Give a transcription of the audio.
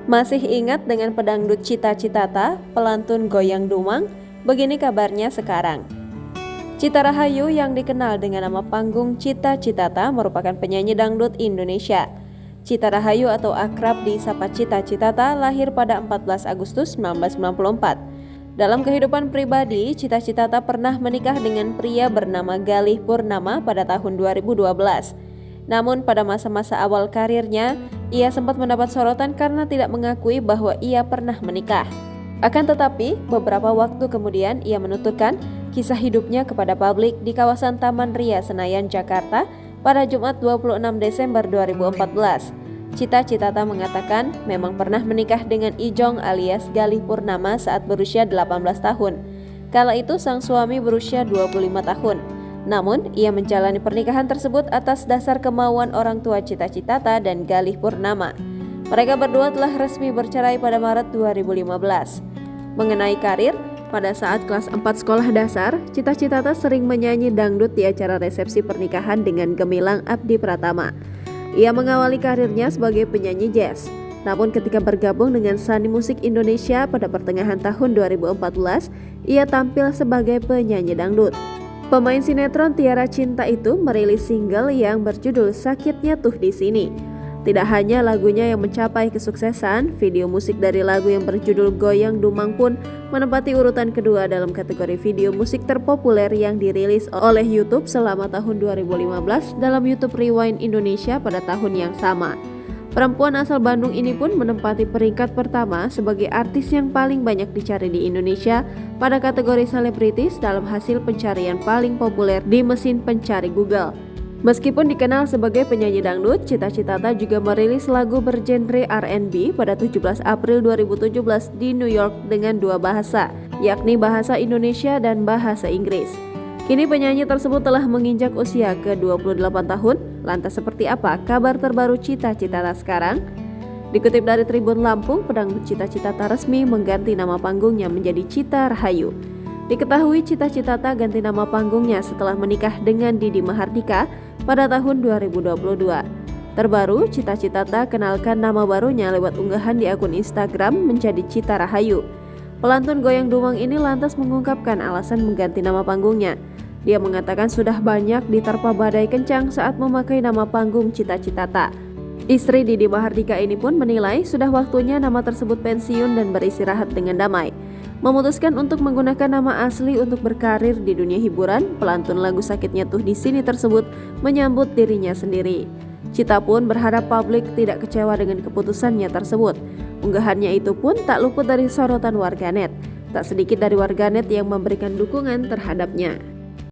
Masih ingat dengan pedangdut Cita Citata, pelantun goyang dumang? Begini kabarnya sekarang. Cita Rahayu yang dikenal dengan nama panggung Cita Citata merupakan penyanyi dangdut Indonesia. Cita Rahayu atau akrab disapa Cita Citata lahir pada 14 Agustus 1994. Dalam kehidupan pribadi, Cita Citata pernah menikah dengan pria bernama Galih Purnama pada tahun 2012. Namun pada masa-masa awal karirnya, ia sempat mendapat sorotan karena tidak mengakui bahwa ia pernah menikah. Akan tetapi, beberapa waktu kemudian ia menuturkan kisah hidupnya kepada publik di kawasan Taman Ria Senayan, Jakarta pada Jumat 26 Desember 2014. Cita Citata mengatakan memang pernah menikah dengan Ijong alias Galih Purnama saat berusia 18 tahun. Kala itu sang suami berusia 25 tahun. Namun, ia menjalani pernikahan tersebut atas dasar kemauan orang tua Cita Citata dan Galih Purnama. Mereka berdua telah resmi bercerai pada Maret 2015. Mengenai karir, pada saat kelas 4 sekolah dasar, Cita Citata sering menyanyi dangdut di acara resepsi pernikahan dengan Gemilang Abdi Pratama. Ia mengawali karirnya sebagai penyanyi jazz. Namun ketika bergabung dengan Sani Musik Indonesia pada pertengahan tahun 2014, ia tampil sebagai penyanyi dangdut. Pemain sinetron Tiara Cinta itu merilis single yang berjudul Sakitnya Tuh di Sini. Tidak hanya lagunya yang mencapai kesuksesan, video musik dari lagu yang berjudul Goyang Dumang pun menempati urutan kedua dalam kategori video musik terpopuler yang dirilis oleh YouTube selama tahun 2015 dalam YouTube Rewind Indonesia pada tahun yang sama. Perempuan asal Bandung ini pun menempati peringkat pertama sebagai artis yang paling banyak dicari di Indonesia pada kategori selebritis dalam hasil pencarian paling populer di mesin pencari Google. Meskipun dikenal sebagai penyanyi dangdut, Cita Citata juga merilis lagu bergenre R&B pada 17 April 2017 di New York dengan dua bahasa, yakni bahasa Indonesia dan bahasa Inggris. Kini penyanyi tersebut telah menginjak usia ke-28 tahun. Lantas seperti apa kabar terbaru Cita Citata sekarang? Dikutip dari Tribun Lampung, pedangdut Cita Citata resmi mengganti nama panggungnya menjadi Cita Rahayu. Diketahui Cita Citata ganti nama panggungnya setelah menikah dengan Didi Mahardika pada tahun 2022. Terbaru, Cita Citata kenalkan nama barunya lewat unggahan di akun Instagram menjadi Cita Rahayu. Pelantun goyang dumang ini lantas mengungkapkan alasan mengganti nama panggungnya. Dia mengatakan sudah banyak diterpa badai kencang saat memakai nama panggung Cita Citata. Istri Didi Mahardika ini pun menilai sudah waktunya nama tersebut pensiun dan beristirahat dengan damai. Memutuskan untuk menggunakan nama asli untuk berkarir di dunia hiburan, pelantun lagu Sakitnya Tuh di Sini tersebut menyambut dirinya sendiri. Cita pun berharap publik tidak kecewa dengan keputusannya tersebut. Unggahannya itu pun tak luput dari sorotan warganet. Tak sedikit dari warganet yang memberikan dukungan terhadapnya.